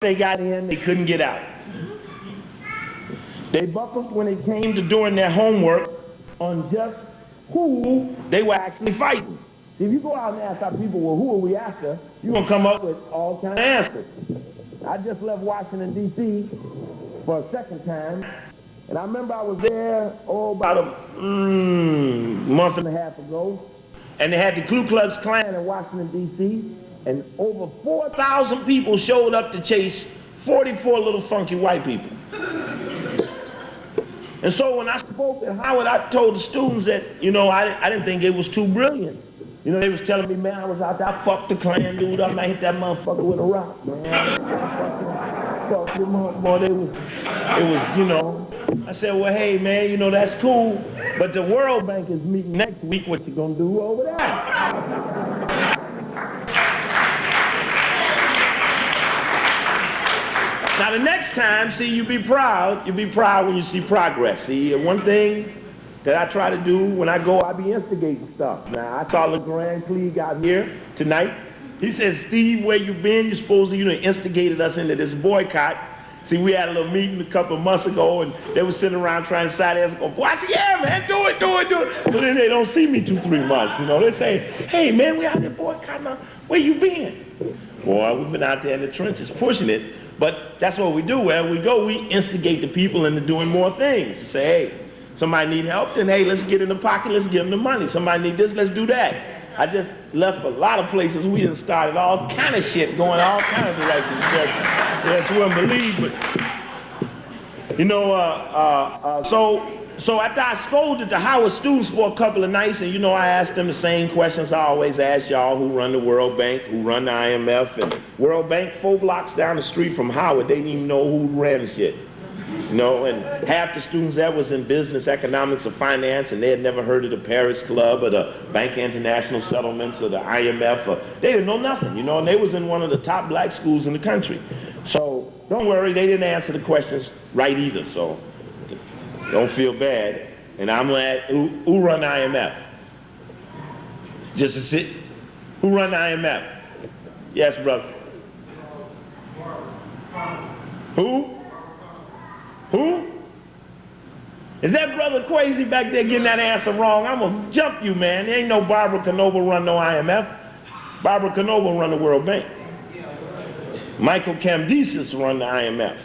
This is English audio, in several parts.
they got in, they couldn't get out. They buckled when it came to doing their homework on just who they were actually fighting. If you go out and ask our people, well, who are we after, you're going to come up with all kinds of answers. I just left Washington, D.C. for a second time, and I remember I was there, about a month and a half ago, and they had the Ku Klux Klan in Washington, D.C., and over 4,000 people showed up to chase 44 little funky white people. And so when I spoke at Howard, I told the students that, I didn't think it was too brilliant. They was telling me, man, I was out there, I fucked the Klan dude up, and I hit that motherfucker with a rock, man. Fuck your motherfucker, it was, I said, well, hey, man, that's cool, but the World Bank is meeting next week, what you gonna do over there? Now the next time, see, you be proud when you see progress. See, one thing that I try to do when I go, I be instigating stuff. Now, I saw LeGrand Cleave out here tonight. He said, Steve, where you been? You're supposed to, instigated us into this boycott. See, we had a little meeting a couple of months ago, and they were sitting around trying to side us. Boy, I said, yeah, man, do it. So then they don't see me 2-3 months, They say, hey, man, we out there boycotting now. Where you been? Boy, we've been out there in the trenches pushing it. But that's what we do. Wherever we go, we instigate the people into doing more things. To say, hey, somebody need help, then hey, let's get in the pocket, let's give them the money. Somebody need this, let's do that. I just left a lot of places. We just started all kind of shit going all kind of directions. Yes, you wouldn't believe, but so after I scolded the Howard students for a couple of nights, and I asked them the same questions I always ask y'all who run the World Bank, who run the IMF, and World Bank 4 blocks down the street from Howard, they didn't even know who ran the shit. And half the students there was in business, economics, or finance, and they had never heard of the Paris Club or the Bank of International Settlements or the IMF. They didn't know nothing, and they was in one of the top black schools in the country. So don't worry, they didn't answer the questions right either, so don't feel bad. And I'm like, who run the IMF? Just to sit, who run the IMF? Yes, brother. Who? Is that brother Quasi back there getting that answer wrong? I'm gonna jump you, man. There ain't no Barbara Canova run no IMF. Barbara Canova run the World Bank. Michael Camdesis run the IMF.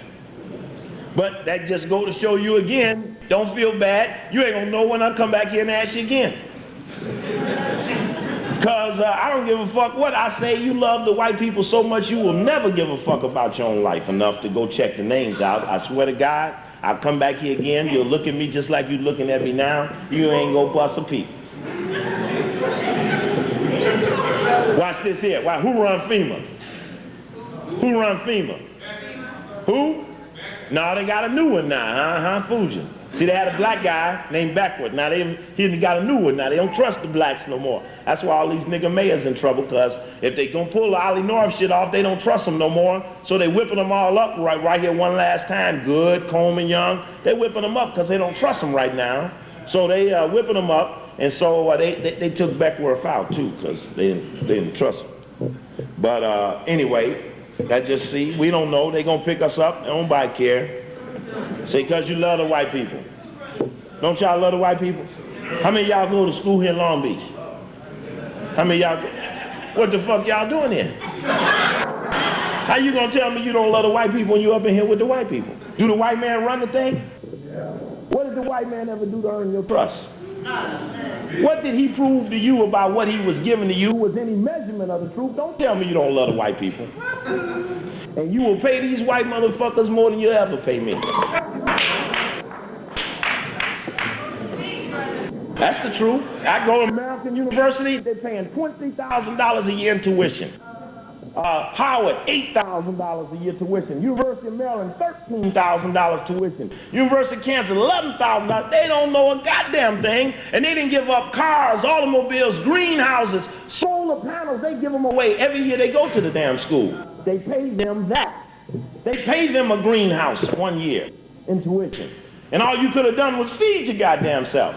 But that just go to show you again, don't feel bad. You ain't gonna know when I come back here and ask you again. Because I don't give a fuck what I say. You love the white people so much you will never give a fuck about your own life enough to go check the names out. I swear to God, I'll come back here again. You'll look at me just like you looking at me now. You ain't gonna bust a peep. Watch this here. Who run FEMA? Who run FEMA? Who? No, they got a new one now, Fujian. See, they had a black guy named Backward. Now, he got a new one now. They don't trust the blacks no more. That's why all these nigga mayors in trouble, because if they gonna pull the Ollie North shit off, they don't trust them no more. So they whipping them all up right here one last time. Good, Coleman Young. They whipping them up because they don't trust them right now. So they whipping them up, and so they took Beckworth out too, because they didn't trust them. But anyway, that just see, we don't know. They gonna pick us up. Nobody care. Say, because you love the white people. Don't y'all love the white people? How many of y'all go to school here in Long Beach? How many of y'all, what the fuck y'all doing here? How you gonna tell me you don't love the white people when you up in here with the white people? Do the white man run the thing? What did the white man ever do to earn your trust? What did he prove to you about what he was giving to you was any measurement of the truth? Don't tell me you don't love the white people. And you will pay these white motherfuckers more than you'll ever pay me. That's the truth. I go to American University, they're paying $20,000 a year in tuition. Howard, $8,000 a year tuition. University of Maryland, $13,000 tuition. University of Kansas, $11,000. They don't know a goddamn thing, and they didn't give up cars, automobiles, greenhouses, solar panels. They give them away every year they go to the damn school. They pay them that. They pay them a greenhouse 1 year in tuition. And all you could have done was feed your goddamn self.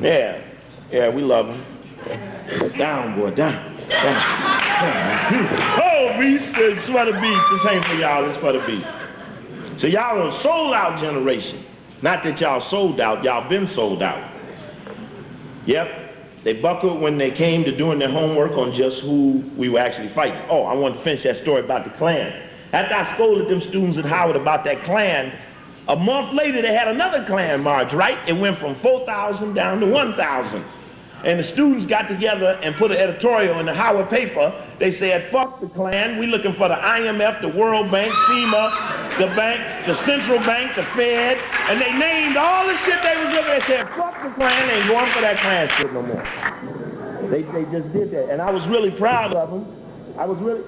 Yeah, we love them. Down, boy, down. Oh, beast, it's for the beast. This ain't for y'all, it's for the beast. So y'all are a sold out generation. Not that y'all sold out, y'all been sold out. Yep. They buckled when they came to doing their homework on just who we were actually fighting. Oh, I want to finish that story about the Klan. After I scolded them students at Howard about that Klan, a month later they had another Klan march, right? It went from 4,000 down to 1,000. And the students got together and put an editorial in the Howard paper. They said, fuck the Klan, we looking for the IMF, the World Bank, FEMA, the bank, the Central Bank, the Fed, and they named all the shit they was looking at. They said, fuck the Klan, they ain't going for that Klan shit no more. They just did that, and I was really proud of them.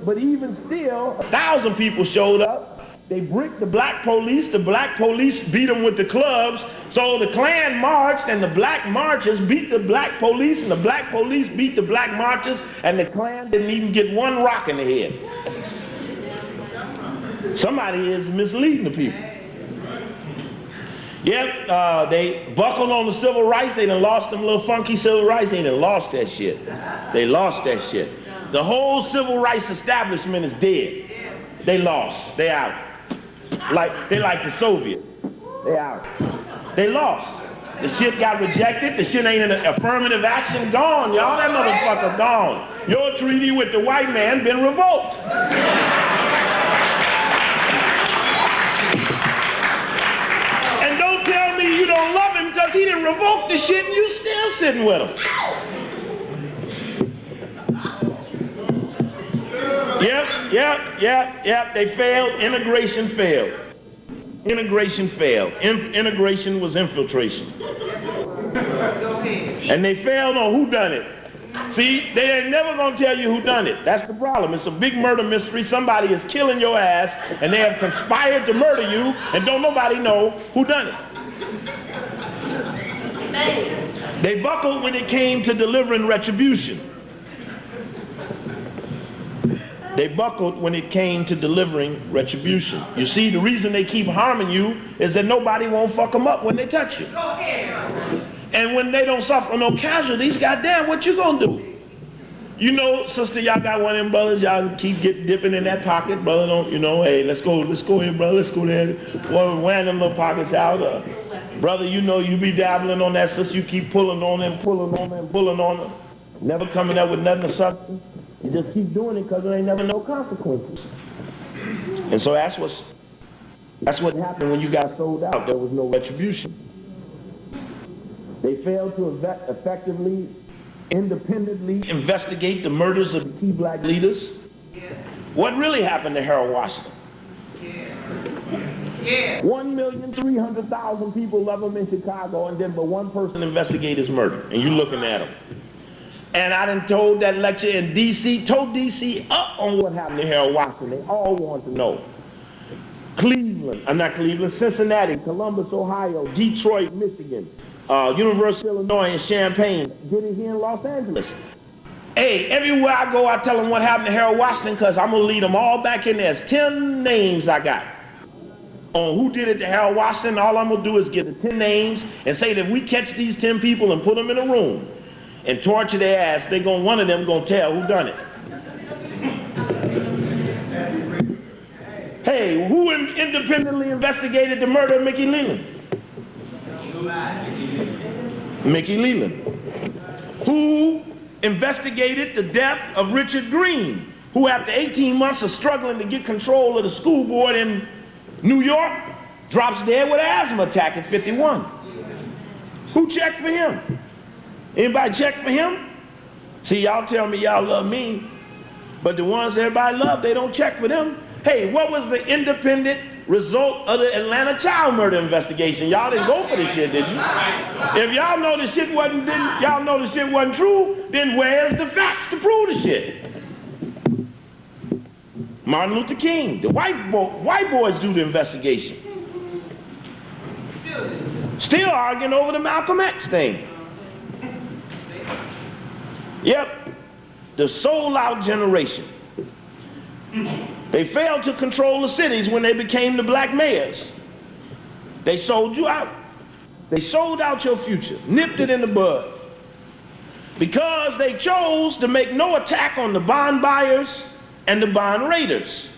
But even still, 1,000 people showed up. They bricked the black police beat them with the clubs, so the Klan marched and the black marchers beat the black police and the black police beat the black marchers and the Klan didn't even get one rock in the head. Somebody is misleading the people. Yep, they buckled on the civil rights, they done lost them little funky civil rights, they done lost that shit. They lost that shit. The whole civil rights establishment is dead. They lost, they out. They like the Soviets. They out. They lost. The shit got rejected. The shit ain't in affirmative action. Gone, y'all. That motherfucker gone. Your treaty with the white man been revoked. And don't tell me you don't love him because he didn't revoke the shit and you still sitting with him. Yep. They failed. Integration failed. Integration failed. Integration was infiltration. And they failed on who done it. See, they ain't never gonna tell you who done it. That's the problem. It's a big murder mystery. Somebody is killing your ass and they have conspired to murder you and don't nobody know who done it. They buckled when it came to delivering retribution. They buckled when it came to delivering retribution. You see, the reason they keep harming you is that nobody won't fuck them up when they touch you. And when they don't suffer no casualties, goddamn, what you gonna do? You know, sister, y'all got one of them brothers, y'all keep dipping in that pocket, brother, don't, you know, hey, let's go here, brother, let's go there. Wearing them little pockets out. Brother, you know, you be dabbling on that, sister, you keep pulling on them. Never coming up with nothing of substance. You just keep doing it because there ain't never no consequences. And so that's what happened when you got sold out. There was no retribution. They failed to effectively, independently investigate the murders of the key black leaders. Yes. What really happened to Harold Washington? Yeah. 1,300,000 people love him in Chicago, and then but one person investigates his murder, and you looking at him. And I done told that lecture in D.C., told D.C. up on what happened to Harold Washington. They all want to know. Cincinnati, Columbus, Ohio, Detroit, Michigan, University of Illinois in Champaign, did it here in Los Angeles. Hey, everywhere I go, I tell them what happened to Harold Washington because I'm going to lead them all back in there. There's 10 names I got on who did it to Harold Washington. All I'm going to do is get the 10 names and say that if we catch these 10 people and put them in a room and torture their ass, one of them gonna tell who done it. Hey, who independently investigated the murder of Mickey Leland? Mickey Leland. Who investigated the death of Richard Green, who after 18 months of struggling to get control of the school board in New York, drops dead with an asthma attack at 51. Who checked for him? Anybody check for him? See, y'all tell me y'all love me, but the ones everybody love, they don't check for them. Hey, what was the independent result of the Atlanta child murder investigation? Y'all didn't go for this shit, did you? If y'all know the shit wasn't true, then where's the facts to prove the shit? Martin Luther King, the white boys do the investigation. Still arguing over the Malcolm X thing. Yep, the sold-out generation. They failed to control the cities when they became the black mayors. They sold you out. They sold out your future, nipped it in the bud. Because they chose to make no attack on the bond buyers and the bond raiders,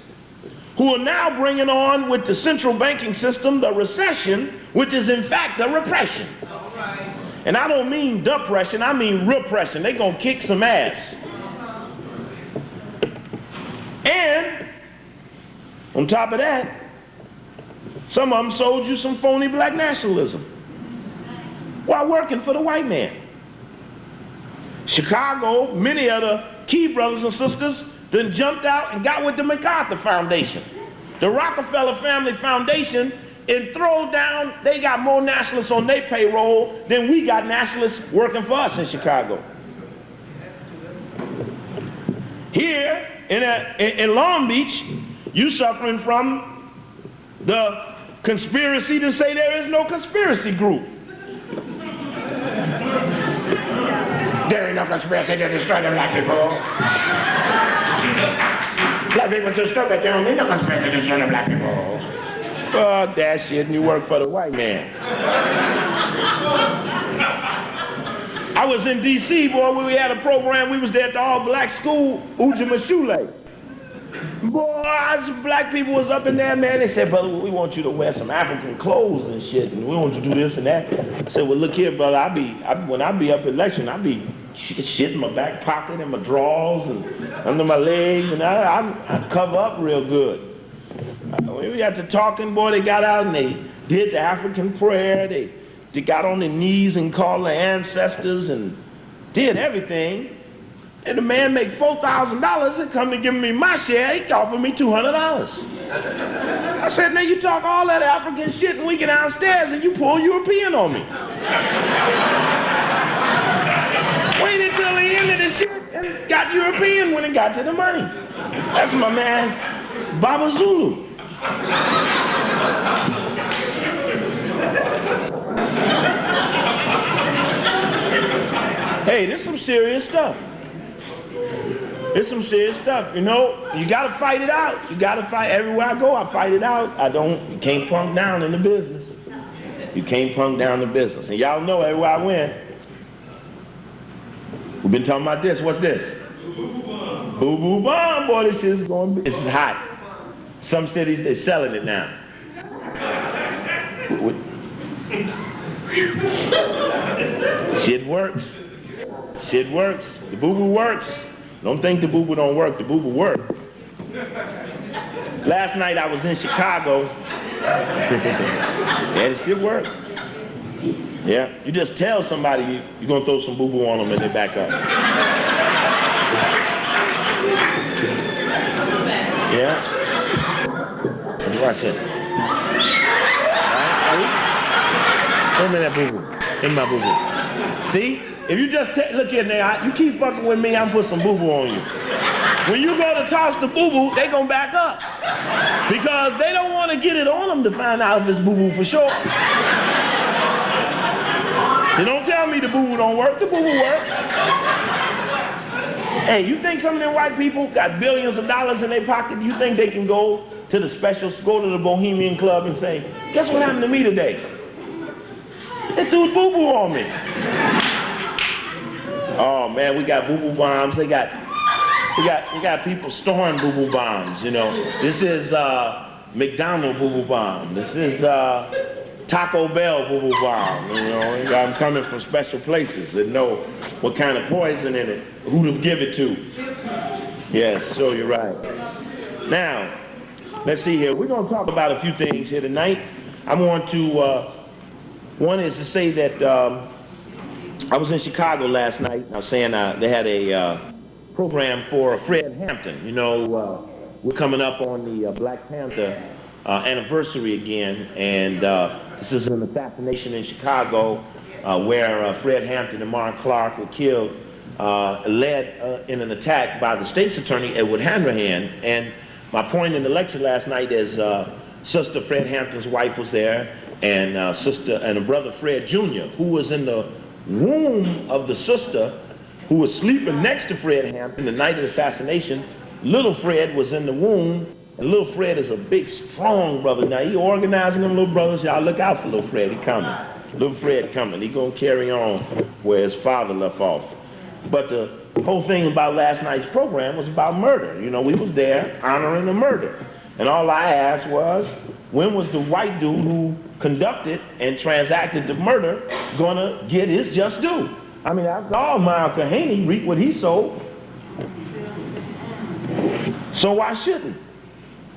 who are now bringing on with the central banking system the recession, which is in fact a repression. And I don't mean depression, I mean repression. They're gonna kick some ass. And on top of that, some of them sold you some phony black nationalism while working for the white man. Chicago, many of the key brothers and sisters then jumped out and got with the MacArthur Foundation. The Rockefeller Family Foundation, in throwdown, they got more nationalists on their payroll than we got nationalists working for us in Chicago. Here in Long Beach, you suffering from the conspiracy to say there is no conspiracy group. There ain't no conspiracy to destroy the black people. Black people too stupid, there don't need no conspiracy to destroy the black people. Fuck that shit, and you work for the white man. I was in D.C., boy, where we had a program. We was there at the all-black school, Ujimashule. Boy, some black people was up in there, man. They said, brother, we want you to wear some African clothes and shit, and we want you to do this and that. I said, well, look here, brother, when I be up in lecture, I be shit in my back pocket and my drawers and under my legs, and I cover up real good. When we got to talking, boy, they got out and they did the African prayer. They got on their knees and called their ancestors and did everything. And the man make $4,000 and come to give me my share, he offered me $200. I said, now you talk all that African shit and we get downstairs and you pull European on me. Wait until the end of the shit and got European when it got to the money. That's my man, Baba Zulu. Hey, this is some serious stuff. It's some serious stuff, you know. You gotta fight it out. You gotta fight. Everywhere I go, I fight it out. You can't punk down in the business. You can't punk down the business. And y'all know everywhere I went, we've been talking about this. What's this? Boo Boo Bomb, boy, this shit is going, this is hot. Some cities, they're selling it now. Shit works. Shit works. The Boo Boo works. Don't think the Boo Boo don't work. The Boo Boo work. Last night I was in Chicago. Yeah, this shit work. Yeah, you just tell somebody you're gonna throw some Boo Boo on them and they back up. Yeah. Watch it. Right? Throw me that Boo Boo. In my Boo Boo. See? If you just look here now, you keep fucking with me, I'm put some boo-boo on you. When you go to toss the boo-boo, they gonna back up. Because they don't want to get it on them to find out if it's boo-boo for sure. So don't tell me the boo-boo don't work, the boo-boo work. Hey, you think some of them white people got billions of dollars in their pocket, you think they can go to the go to the Bohemian Club and say, guess what happened to me today? That dude boo-boo on me. Oh man, we got boo-boo bombs. We got people storing boo-boo bombs. You know, this is McDonald's boo-boo bomb. This is Taco Bell boo-boo bomb. You know, I'm coming from special places that know what kind of poison in it, who to give it to. Yes, so you're right. Now, let's see here. We're going to talk about a few things here tonight. I want to. One is to say that. I was in Chicago last night. I was saying they had a program for Fred Hampton. You know, we're coming up on the Black Panther anniversary again, and this is an assassination in Chicago where Fred Hampton and Mark Clark were killed, led in an attack by the state's attorney, Edward Hanrahan. And my point in the lecture last night is Sister Fred Hampton's wife was there, and a brother Fred Jr., who was in the womb of the sister who was sleeping next to Fred Hampton the night of the assassination. Little Fred was in the womb, and little Fred is a big, strong brother. Now, he organizing them little brothers. Y'all look out for little Fred. He coming. Little Fred coming. He gonna carry on where his father left off. But the whole thing about last night's program was about murder. You know, we was there honoring the murder. And all I asked was, when was the white dude who conducted and transacted the murder gonna get his just due? I mean, after all, Michael Haney reaped what he sowed. So why shouldn't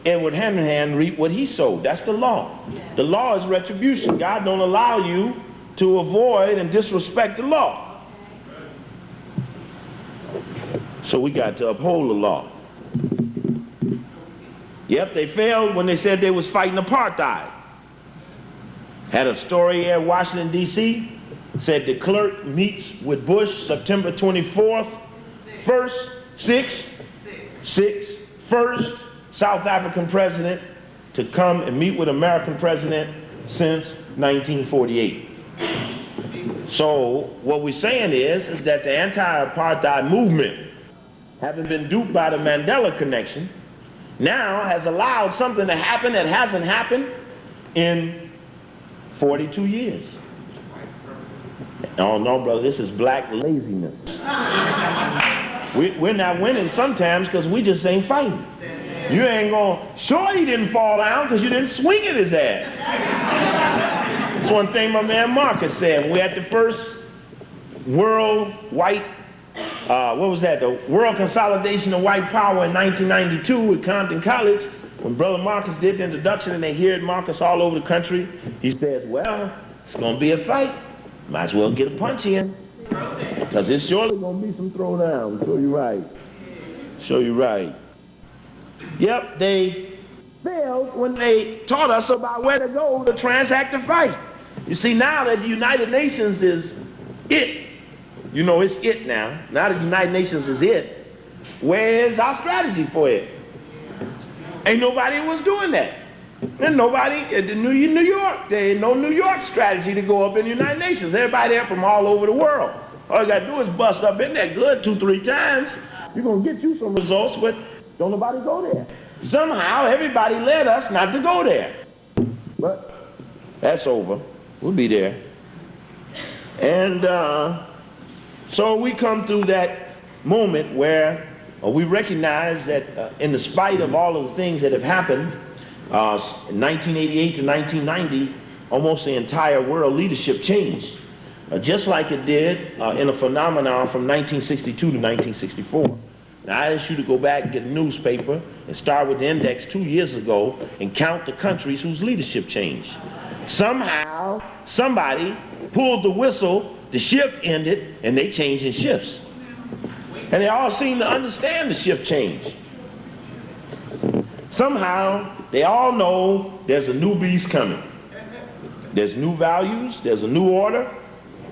Edward Hanrahan reap what he sowed? That's the law. The law is retribution. God don't allow you to avoid and disrespect the law. So we got to uphold the law. Yep, they failed when they said they was fighting apartheid. Had a story here in Washington, D.C., said de Klerk meets with Bush September 24th, first South African president to come and meet with American president since 1948. So what we're saying is that the anti-apartheid movement, having been duped by the Mandela connection, now has allowed something to happen that hasn't happened in 42 years. Oh no, brother, this is black laziness. We're not winning sometimes because we just ain't fighting. You ain't gonna, sure he didn't fall down because you didn't swing at his ass. That's one thing my man Marcus said. We had the first world white, the World Consolidation of White Power in 1992 at Compton College. When Brother Marcus did the introduction and they heard Marcus all over the country, he said, well, it's gonna be a fight. Might as well get a punch in. Because it's surely gonna be some throwdown. Show you right. Show you right. Yep, they failed when they taught us about where to go to transact the fight. You see, now that the United Nations is it, you know it's it now. Now that the United Nations is it, where's our strategy for it? Ain't nobody was doing that. And nobody in New York, there ain't no New York strategy to go up in the United Nations. Everybody there from all over the world. All you gotta do is bust up in there good 2-3 times. You're gonna get you some results, but don't nobody go there. Somehow everybody led us not to go there. But that's over. We'll be there. And so we come through that moment where we recognize that in the spite of all of the things that have happened, in 1988 to 1990, almost the entire world leadership changed. Just like it did in a phenomenon from 1962 to 1964. Now I asked you to go back and get a newspaper and start with the index 2 years ago and count the countries whose leadership changed. Somehow, somebody pulled the whistle, the shift ended, and they changed in shifts. And they all seem to understand the shift change. Somehow, they all know there's a new beast coming. There's new values, there's a new order,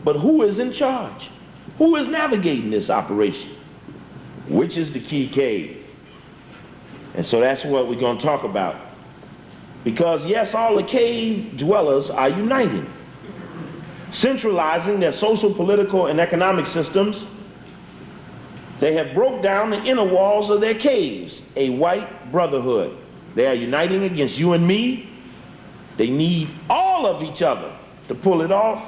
but who is in charge? Who is navigating this operation? Which is the key cave? And so that's what we're going to talk about. Because yes, all the cave dwellers are uniting, centralizing their social, political, and economic systems. They have broke down the inner walls of their caves, a white brotherhood. They are uniting against you and me. They need all of each other to pull it off.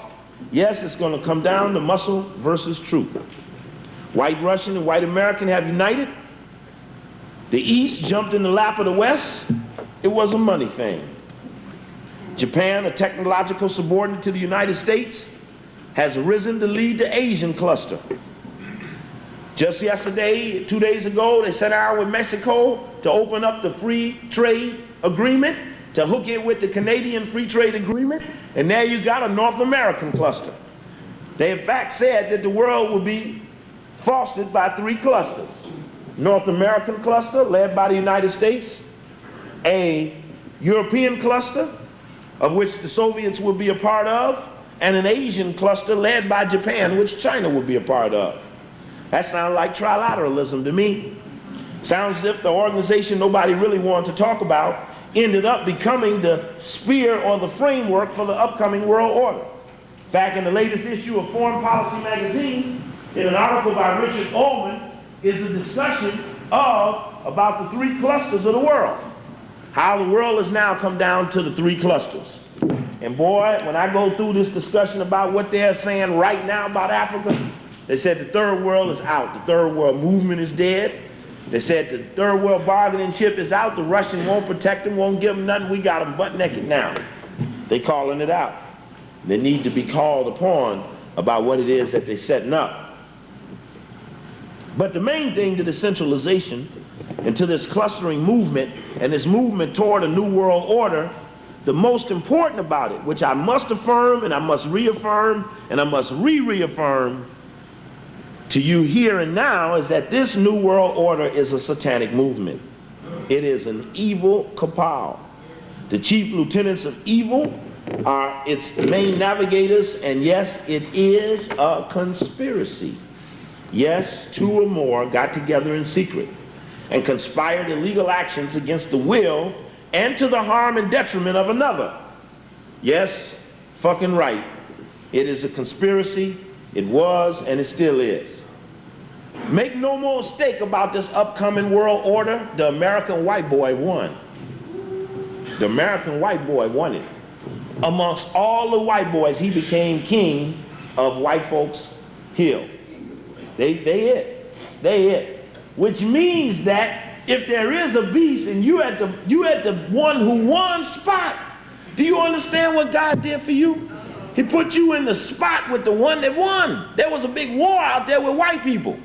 Yes, it's going to come down to muscle versus truth. White Russian and white American have united. The East jumped in the lap of the West. It was a money thing. Japan, a technological subordinate to the United States, has risen to lead the Asian cluster. Just yesterday, 2 days ago, they sat down with Mexico to open up the free trade agreement, to hook it with the Canadian free trade agreement, and there you got a North American cluster. They in fact said that the world would be fostered by 3 clusters. North American cluster, led by the United States, a European cluster, of which the Soviets will be a part of, and an Asian cluster led by Japan, which China will be a part of. That sounds like trilateralism to me. Sounds as if the organization nobody really wanted to talk about ended up becoming the sphere or the framework for the upcoming world order. Back in the latest issue of Foreign Policy magazine, in an article by Richard Ullman, is a discussion about the 3 clusters of the world. How the world has now come down to the 3 clusters. And boy, when I go through this discussion about what they're saying right now about Africa, They said the third world is out. The third world movement is dead. They said the third world bargaining chip is out. The Russian won't protect them, won't give them nothing. We got them butt naked now. They calling it out. They need to be called upon about what it is that they're setting up. But the main thing to the centralization and to this clustering movement and this movement toward a new world order, the most important about it, which I must affirm and I must reaffirm and I must reaffirm to you here and now, is that this new world order is a satanic movement. It is an evil cabal. The chief lieutenants of evil are its main navigators, and yes, it is a conspiracy. Yes, two or more got together in secret and conspired illegal actions against the will and to the harm and detriment of another. Yes, fucking right. It is a conspiracy. It was, and it still is. Make no more mistake about this upcoming world order. The American white boy won. The American white boy won it. Amongst all the white boys, he became king of white folks' hill. They it. Which means that if there is a beast and you at the one who won spot, do you understand what God did for you? He put you in the spot with the one that won. There was a big war out there with white people.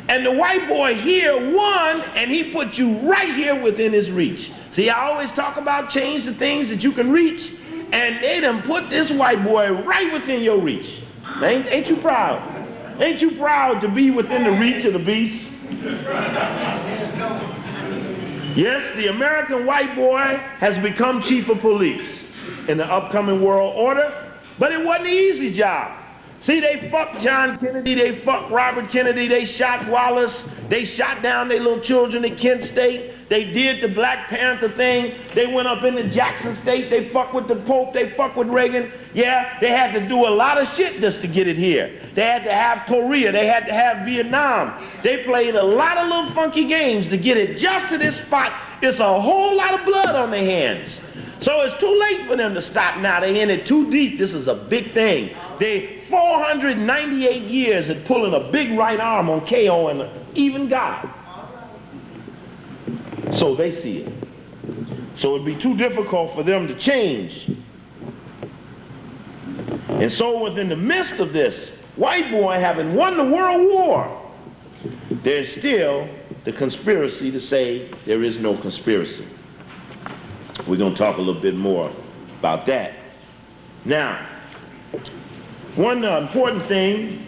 And the white boy here won, and he put you right here within his reach. See, I always talk about change the things that you can reach, and they done put this white boy right within your reach. Ain't you proud? Ain't you proud to be within the reach of the beast? Yes, the American white boy has become chief of police in the upcoming world order, but it wasn't an easy job. See, they fucked John Kennedy, they fucked Robert Kennedy, they shot Wallace, they shot down their little children at Kent State, they did the Black Panther thing, they went up into Jackson State, they fucked with the Pope, they fucked with Reagan. Yeah, they had to do a lot of shit just to get it here. They had to have Korea, they had to have Vietnam. They played a lot of little funky games to get it just to this spot. It's a whole lot of blood on their hands. So it's too late for them to stop now. They in it too deep. This is a big thing. They 498 years at pulling a big right arm on KO and even God. So they see it. So it'd be too difficult for them to change. And so within the midst of this, white boy having won the world war, there's still the conspiracy to say there is no conspiracy. We're going to talk a little bit more about that. Now, one important thing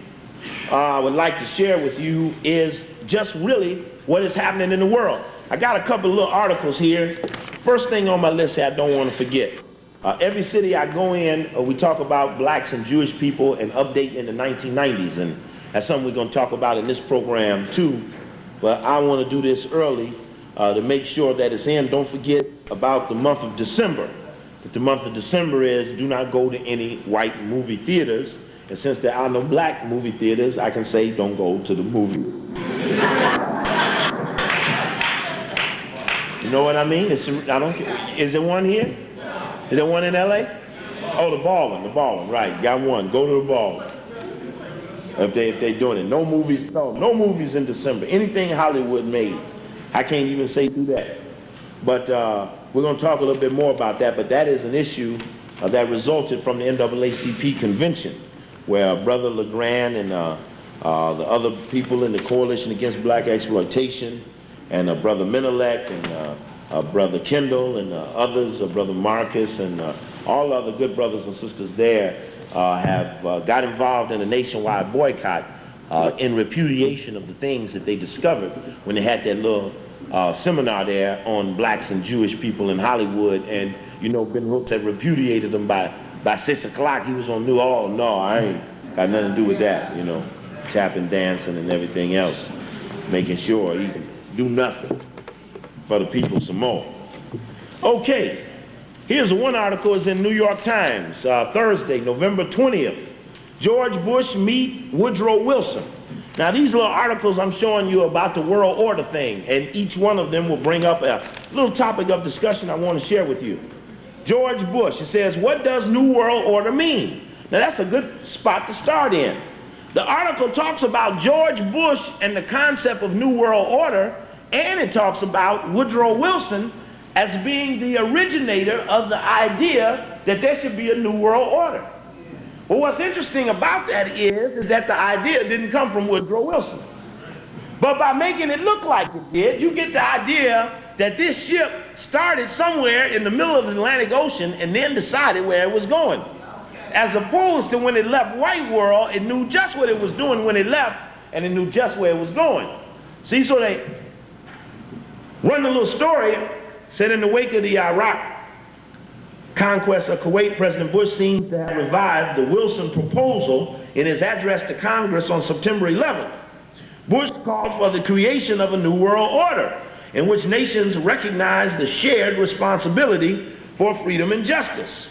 I would like to share with you is just really what is happening in the world. I got a couple of little articles here. First thing on my list I don't want to forget. Every city I go in, we talk about blacks and Jewish people and update in the 1990s, and that's something we're going to talk about in this program too. But I want to do this early to make sure that it's in. Don't forget about the month of December. That the month of December is do not go to any white movie theaters. And since there are no black movie theaters, I can say don't go to the movie. You know what I mean? I don't care. Is there one here? Is there one in LA? Oh, the Ballin', right. Got one. Go to the Ballin'. If they're doing it. No movies in December. Anything Hollywood made. I can't even say do that. But we're going to talk a little bit more about that, but that is an issue that resulted from the NAACP convention, where Brother LeGrand and the other people in the Coalition Against Black Exploitation, and Brother Menelec, and Brother Kendall, and others, Brother Marcus, and all other good brothers and sisters there have got involved in a nationwide boycott in repudiation of the things that they discovered when they had that little seminar there on blacks and Jewish people in Hollywood. And you know, Ben Hooks had repudiated them by 6 o'clock. He was on New Orleans. No, I ain't got nothing to do with that, you know, tapping, dancing, and everything else, making sure he can do nothing for the people some more. Okay, here's one article. It's in New York Times, Thursday, November 20th. George Bush meet Woodrow Wilson. Now these little articles I'm showing you about the world order thing, and each one of them will bring up a little topic of discussion I want to share with you. George Bush, it says, what does New World Order mean? Now that's a good spot to start in. The article talks about George Bush and the concept of New World Order, and it talks about Woodrow Wilson as being the originator of the idea that there should be a New World Order. Well, what's interesting about that is that the idea didn't come from Woodrow Wilson. But by making it look like it did, you get the idea that this ship started somewhere in the middle of the Atlantic Ocean and then decided where it was going. As opposed to when it left White World, it knew just what it was doing when it left, and it knew just where it was going. See, so they run a little story, said in the wake of the Iraq conquest of Kuwait, President Bush seems to have revived the Wilson proposal in his address to Congress on September 11th. Bush called for the creation of a new world order in which nations recognize the shared responsibility for freedom and justice.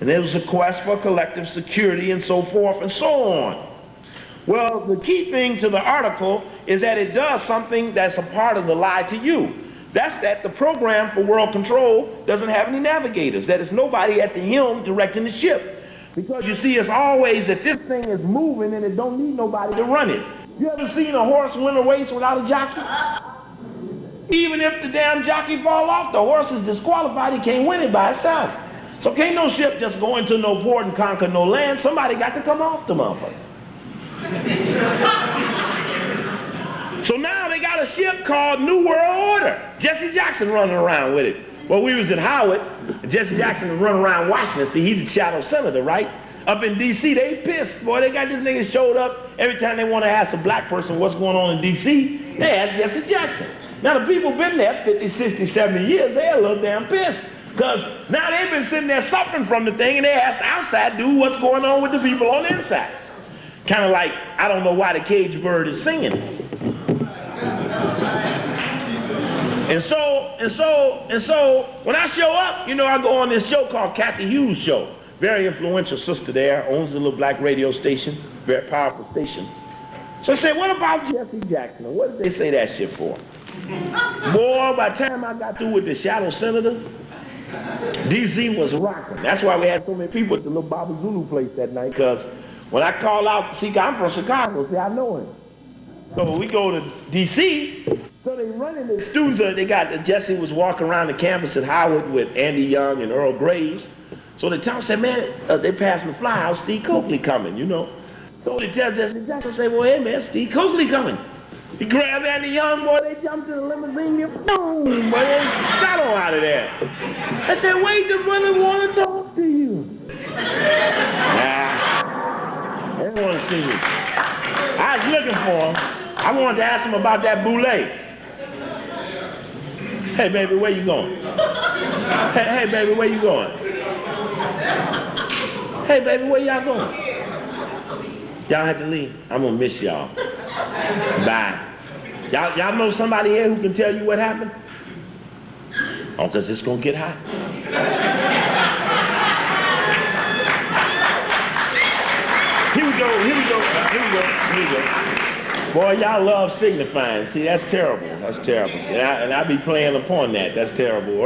And there was a quest for collective security and so forth and so on. Well, the key thing to the article is that it does something that's a part of the lie to you. That's that the program for world control doesn't have any navigators, that it's nobody at the helm directing the ship. Because you see, it's always that this thing is moving and it don't need nobody to run it. You ever seen a horse win a race without a jockey? Even if the damn jockey fall off, the horse is disqualified, he can't win it by itself. So can't no ship just go into no port and conquer no land. Somebody got to come off the motherfucker. So now they got a ship called New World Order. Jesse Jackson running around with it. Well, we was in Howard, and Jesse Jackson was running around Washington. See, he's the shadow senator, right? Up in D.C., they pissed. Boy, they got this nigga showed up. Every time they want to ask a black person what's going on in D.C., they ask Jesse Jackson. Now, the people been there 50, 60, 70 years. They're a little damn pissed. Because now they've been sitting there suffering from the thing, and they ask the outside dude what's going on with the people on the inside. Kind of like, I don't know why the cage bird is singing. And so, when I show up, you know, I go on this show called Kathy Hughes Show. Very influential sister there, owns a little black radio station, very powerful station. So I said, what about Jesse Jackson? What did they say that shit for? Boy, by the time I got through with the shadow senator, DC was rocking. That's why we had so many people at the little Baba Zulu place that night, because when I call out, see, I'm from Chicago, see, I know him. So we go to DC, so they running the students, they got, Jesse was walking around the campus at Howard with Andy Young and Earl Graves. So the town said, man, they passing the flyer, Steve Coakley coming, you know. So they tell Jesse Jackson, say, well, hey man, Steve Coakley coming. He grabbed Andy Young, boy, they jumped in the limousine, boom, boy, they shot him out of there. I said, wait, they really want to talk to you. Nah, they didn't want to see me. I was looking for him. I wanted to ask him about that boule. Hey, baby, where you going? Hey, baby, where you going? Hey, baby, where y'all going? Y'all have to leave. I'm gonna miss y'all. Bye. Y'all know somebody here who can tell you what happened? Oh, because it's gonna get hot. Here we go. Boy, y'all love signifying. See, that's terrible. That's terrible. See, and I be playing upon that. That's terrible.